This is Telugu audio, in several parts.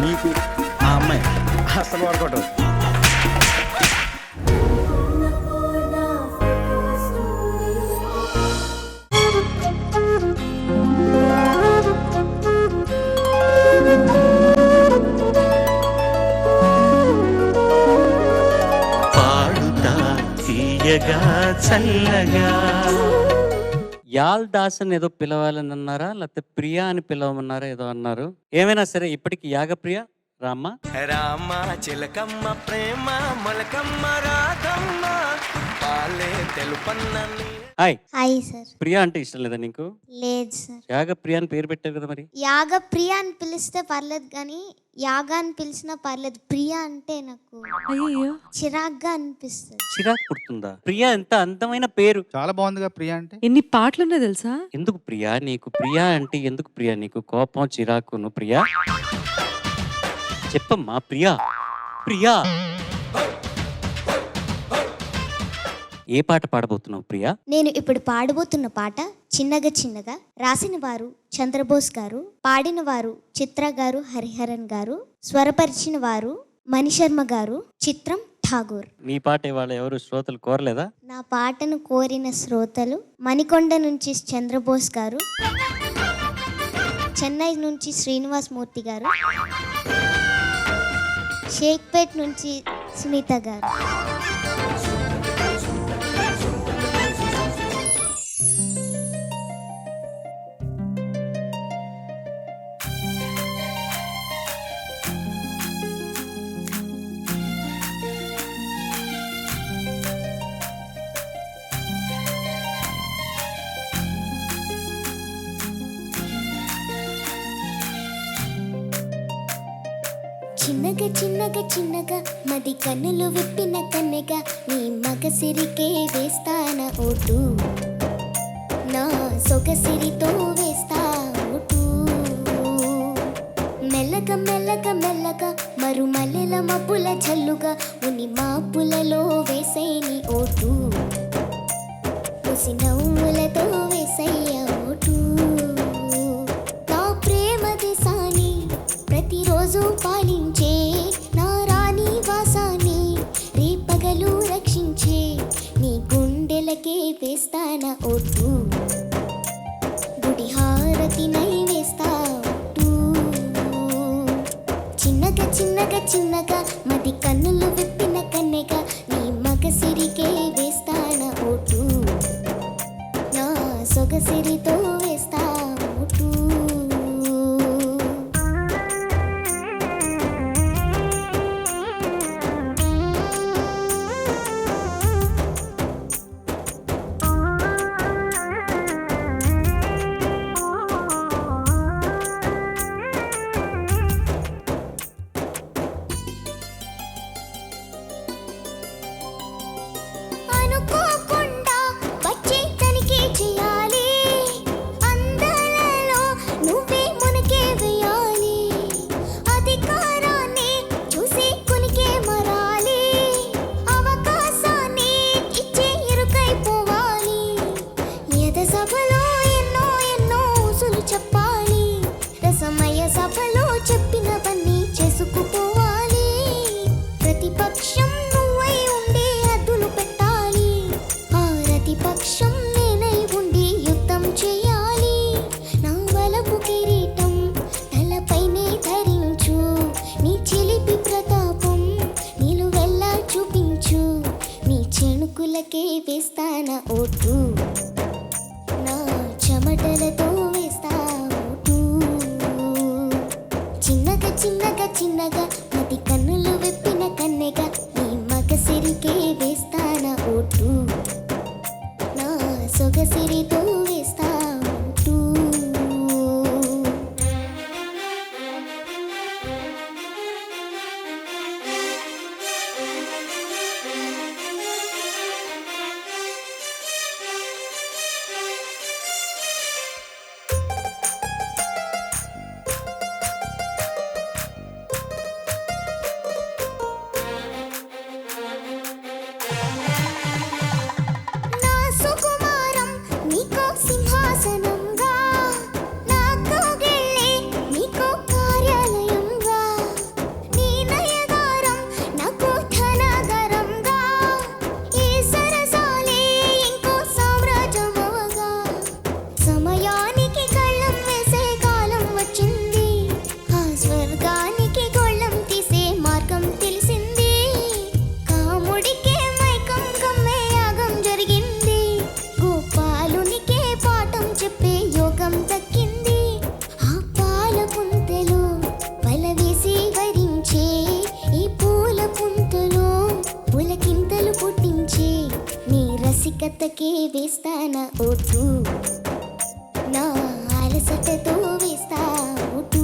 నీకు ఆ అమ్మాయి అసలు వర్కౌట్ అవుతుంది. పాడుతా తీయగా చల్లగా. యాల్ దాస్ అని ఏదో పిలవాలని అన్నారా, లేకపోతే ప్రియా అని పిలవమన్నారా, ఏదో అన్నారు. ఏమైనా సరే ఇప్పటికి యాగప్రియ రామ్మ. రామ చిలకమ్మ ప్రేమ మొలకమ్మ రాధమ్మ పాలే తెలుపన్నని. హాయ్. Hi sir. ప్రియా అంటే ఇష్టం లేదా నీకు? లేదు సార్. యాగప్రియ అని పేరు పెట్టారు కదా మరి. యాగ ప్రియ అని పిలిస్తే పర్లేదు కానీ యాగా అని పిలిచినా పర్లేదు. ప్రియ అంటే నాకు చిరాగ్గా అనిపిస్తుంది. చిరాకు పుడుతుందా? ప్రియా ఎంత అందమైన పేరు. చాలా బాగుందిగా ప్రియా అంటే. ఎన్ని పాటలు ఉన్నాయి తెలుసా? ఎందుకు ప్రియా నీకు? ప్రియా అంటే ఎందుకు ప్రియా నీకు? కోపం చిరాకును ప్రియా? చెప్పమ్మా ప్రియా. ప్రియా ఏ పాట పాడబోతున్నావు ప్రియా? నేను ఇప్పుడు పాడబోతున్న పాట చిన్నగా చిన్నగా. రాసిన వారు చంద్రబోస్ గారు, పాడిన వారు చిత్ర గారు, హరిహరన్ గారు, స్వరపరిచిన వారు మణిశర్మ గారు, చిత్రం ఠాగూర్. నీ పాట ఇవాళ ఎవరు శ్రోతలు కోరలేదా? నా పాటను కోరిన శ్రోతలు మణికొండ నుంచి చంద్రబోస్ గారు, చెన్నై నుంచి శ్రీనివాస్ మూర్తి గారు, షేక్పేట్ నుంచి సునీత గారు. చిన్నగా చిన్నగా చిన్నగా మది కన్నులు విప్పిన కన్నెగా నీ మగసిరికే వేస్తాన ఓటు, నా సొగసిరితో వేస్తా ఓటు. మెల్లగా మెల్లగా మెల్లగా మరుమల్లెల మబ్బుల జల్లుగా ఉని మాపులలో వేసైని ఓటు, ముసి నవ్వులతో వేసయ్య ఓటు. నా ప్రేమ దేశాన్ని ప్రతిరోజు పాలించే నా రాణి వాసాన్ని రేపగలు రక్షించే నీ గుండెలకే వేస్తాన ఓటు, గుడి హారతి నై వేస్తా ఓటు. చిన్నగా చిన్నగా చిన్నగా మది కన్నులు విప్పిన కన్నెగా నీ మగసిరికే వేస్తాన ఓటు, నా సొగసిరితో వేస్తా ఓటు. అనుకోకుండా వచ్చే తనిఖీ చేయాలి, అందాలలో నువ్వే మునిగే వేయాలి, అధికారాన్ని చూసి కునికే మరాలి, అవకాశాన్ని ఇచ్చే ఇరుకైపోవాలి, యద సభలో ఎన్నో ఎన్నో ఊసులు చెప్పాలి, రసమయ సభలో చెప్పినవన్నీ చేసుకుపోవాలి, ప్రతిపక్షం నువ్వై ఉండి అద్దులు పెట్టాలి, ఆ ప్రతిపక్షం నేనై ఉండి యుద్ధం చేయాలి, నా వలపు కిరీటం తలపైనే ధరించు, నీ చిలిపి ప్రతాపం నిలువెల్లా చూపించు, నీ చెణుకులకే వేస్తాన ఓటు, నా చెమటలతో వేస్తా ఓటు. చిన్నగా చిన్నగా చిన్నగా మది కన్నులు విప్పిన కన్నెగా నీ మగసిరికే వేస్తాన ఓటు, నా సొగసిరితో వేస్తా ఓటు. నా సుకుమారం నీకో వేస్తానా ఓటు నా అలసటతో వేస్తా ఓటు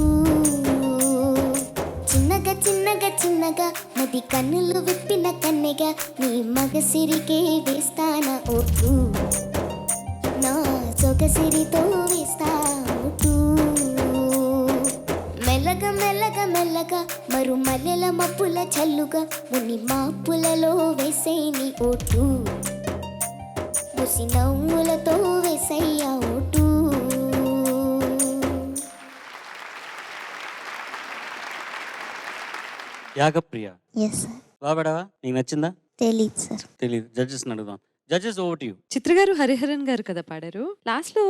చిన్నగా చిన్నగా చిన్నగా మది కన్నులు విప్పిన కన్నెగా నీ మగసిరికే వేస్తానా ఓటు నా సొగసిరితో వేస్తా ఓటు మెల్లగా మెల్లగా మెల్లగా మరు మల్లెల మప్పుల చల్లుగా ముని మాపులలో వేసేని ఓటు ముసి నవ్వులతో వేసయ్యా ఓటు యాగప్రియ ఎస్ సార్ బాబడావా నీకు నచ్చిందా? తెలీదు సార్. తెలియదు. జడ్జెస్ అడుగుదాం. Judges over to you. Chitra garu Hariharan గారు కదా పాడారు. లాస్ట్ లో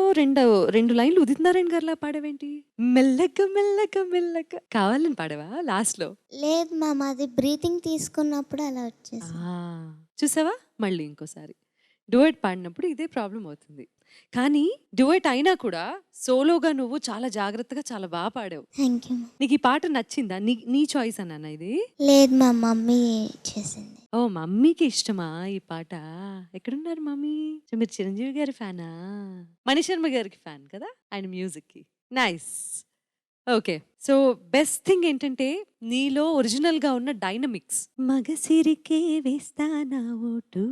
రెండు లైన్లు ఉదిత్ నారాయణ గారిలా పాడవేంటి? మెల్లగా మెల్లగా మెల్లగా కావాలని పాడవా లాస్ట్ లో? లేదు మ్యామ్, అది బ్రీతింగ్ తీసుకున్నప్పుడు అలా వచ్చేసి. చూసావా, మళ్ళీ ఇంకోసారి డ్యూయట్ పాడినప్పుడు ఇదే ప్రాబ్లం అవుతుంది. కానీ డ్యూయట్ అయినా కూడా సోలోగా నువ్వు చాలా జాగ్రత్తగా చాలా బాగా పాడావు. Thank you. నీకు ఈ పాట నచ్చిందా? నీ చాయిస్ అన్నా ఇది? లేదు మా మమ్మీ చేసింది. ఓ, మమ్మీకి ఇష్టమా ఈ పాట? ఎక్కడున్నారు మమ్మీ? మీరు చిరంజీవి గారి ఫ్యానా? మణిశర్మ గారికి ఫ్యాన్ కదా ఆయన మ్యూజిక్ కి. Nice. Okay, so best thing ఏంటంటే నీలో ఒరిజినల్ గా ఉన్న డైనమిక్స్. మగసిరికే వేస్తానా ఓటు,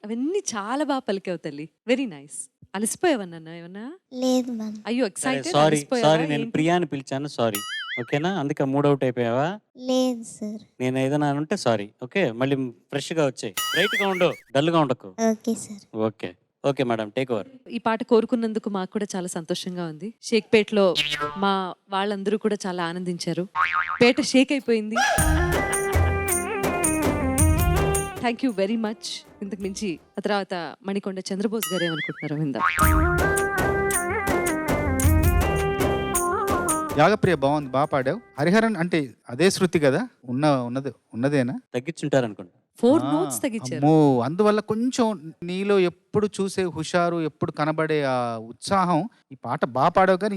అవన్నీ చాలా బాగా పలికావు తల్లి. Very nice. అలసిపోయావన్నా ఏమన్నా? లేదు మ్యామ్. అయ్యో, సారీ ఎక్సైటెడ్. సారీ, నేను ప్రియాని పిలిచాను. సారీ, ఓకేనా? అందుకే మూడ్ అవుట్ అయిపోయావా? లేదు సార్. నేను ఏదైనా ఉంటే సారీ. ఓకే, మళ్ళీ ఫ్రెష్ గా వచ్చాయి. బ్రైట్ గా ఉండు, డల్ గా ఉండకు. Okay sir. Okay okay madam, take over. ఈ పాట కోరుకున్నందుకు మాకు కూడా చాలా సంతోషంగా ఉంది. షేక్పేట్లో మా వాళ్ళందరూ కూడా చాలా ఆనందించారు. పేట షేక్ అయిపోయింది. Thank you very much. ఇంతకు మించి ఆ తర్వాత మణికొండ చంద్రబోస్ గారు ఏమనుకుంటున్నారో విందాం. యాగప్రియ బాగుంది, బాగా పాడావు. హరిహరన్ అంటే అదే శృతి కదా? ఉన్నదేనా? తగ్గించుంటారు అనుకుంటా. 4 notes తగ్గించారు. అమ్మో, అందువల్ల కొంచెం నీలో ఎప్పుడు చూసే హుషారు, ఎప్పుడు కనబడే ఆ ఉత్సాహం, ఈ పాట బాగా పాడావు. కానీ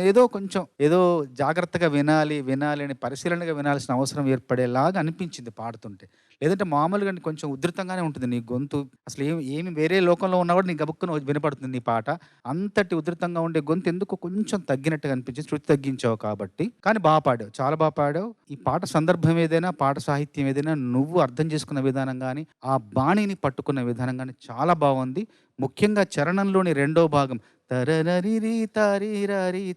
ఏదో కొంచెం ఏదో జాగ్రత్తగా వినాలి అని పరిశీలనగా వినాల్సిన అవసరం ఏర్పడేలాగా అనిపించింది పాడుతుంటే. లేదంటే మామూలుగా కొంచెం ఉధృతంగానే ఉంటుంది నీ గొంతు. అసలు ఏమి వేరే లోకంలో ఉన్నా కూడా నీ గబుక్కున వినపడుతుంది నీ పాట. అంతటి ఉధృతంగా ఉండే గొంతు ఎందుకు కొంచెం తగ్గినట్టుగా అనిపించింది. శృతి తగ్గించావు కాబట్టి. కానీ బాగా పాడావు, చాలా బాగా పాడావు. ఈ పాట సందర్భం ఏదైనా, పాట సాహిత్యం ఏదైనా, నువ్వు అర్థం చేసుకున్న విధానం కానీ, ఆ బాణిని పట్టుకున్న విధానం కానీ చాలా బాగుంది. ముఖ్యంగా చరణంలోని రెండో భాగం తరనరి తారి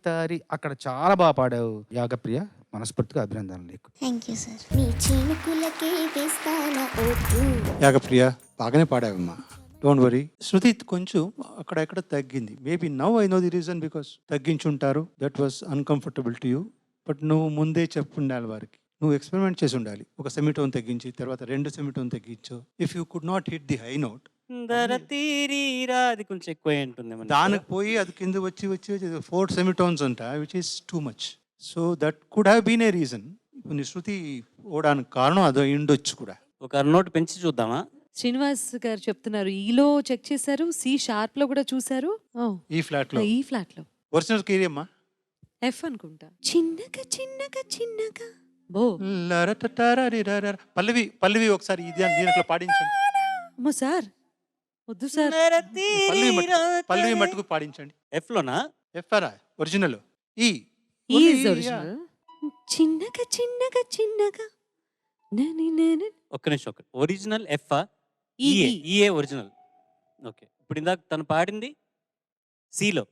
తారి, అక్కడ చాలా బాగా పాడావు యాగప్రియ. మనస్ఫూర్తిగా అభినందనలు నీకు. Thank you sir. నీ చినుకులకే వేస్తానా ఓటు. యాగప్రియ బాగానే పాడావమ్మా, డోంట్ వరీ. శృతి కొంచెం అక్కడ తగ్గింది. Maybe now I know the reason, because తగ్గించుంటారు. That was uncomfortable to you. But నువ్వు ముందే చెప్పుండాలి వారికి. నువ్వు ఎక్స్పెరిమెంట్ చేసి ఉండాలి. ఒక సెమిటోన్ తగ్గించి తర్వాత 2 సెమిటోన్ తగ్గించు. If you could not hit the high note, అది కొంచెం ఎక్కువ ఉంటుంది. దానికి పోయి అది కింద వచ్చి 4 సెమిటోన్స్ ఉంటా, which is too much. So that could have been a reason. కొన్ని శృతి ఓడానికి కారణం అదో ఉండొచ్చు కూడా. ఒక నోట్ పెంచి చూద్దామా? శ్రీనివాస్ గారు చెప్తున్నారు ఈలో చెక్ చేశారు, సి షార్ప్ లో కూడా చూశారు. ఈ ఫ్లాట్ లో ఒరిజినల్ కీ అమ్మా ఎఫ్ అనుకుంటా. చిన్నగా చిన్నగా చిన్నగా బో. పల్లవి ఒకసారి ఇది దీంట్లో పాడించండి. అమ్మో సార్, వద్దు సార్. పల్లవి మట్టుకు పాడించండి. ఎఫ్ లోనా? ఎఫ్ ఆరా ఒరిజినల్? ఈ ఈజ్ ఒరిజినల్. చిన్నగా చిన్నగా చిన్నగా ఒక్క నిమిషం. Original F, EA original. Okay, ఇప్పుడు ఇందాక తను పాడింది సిలో.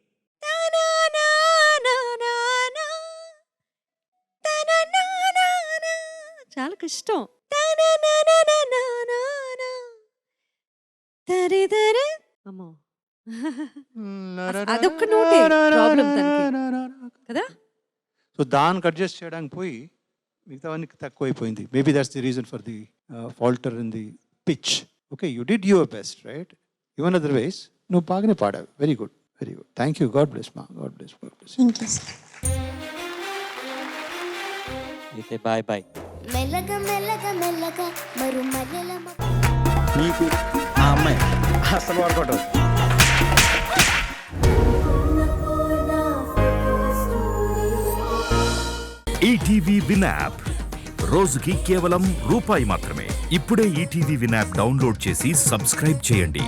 చాలా కష్టం. అమ్మో, అదొక్క నోటే ప్రాబ్లం తనకి కదా. సో దానికి అడ్జస్ట్ చేయడానికి పోయి మిగతావన్నీ తక్కువైపోయింది. Maybe that's the reason for the falter in the pitch. Okay, you did your best, right? Even otherwise నువ్వు బాగానే పాడావు. Very good, very good. Thank you. God bless మా. God bless. Thank you sir. అయితే బాయ్ బాయ్. మెల్లగా మెల్లగా మెల్లగా మరు మల్లెల నీకు ఆ అమ్మాయి అసలు వర్కౌట్. ఈటీవీ విన్ యాప్ రోజుకి కేవలం రూపాయి మాత్రమే. ఇప్పుడే ఈటీవీ విన్ యాప్ డౌన్లోడ్ చేసి సబ్స్క్రైబ్ చేయండి.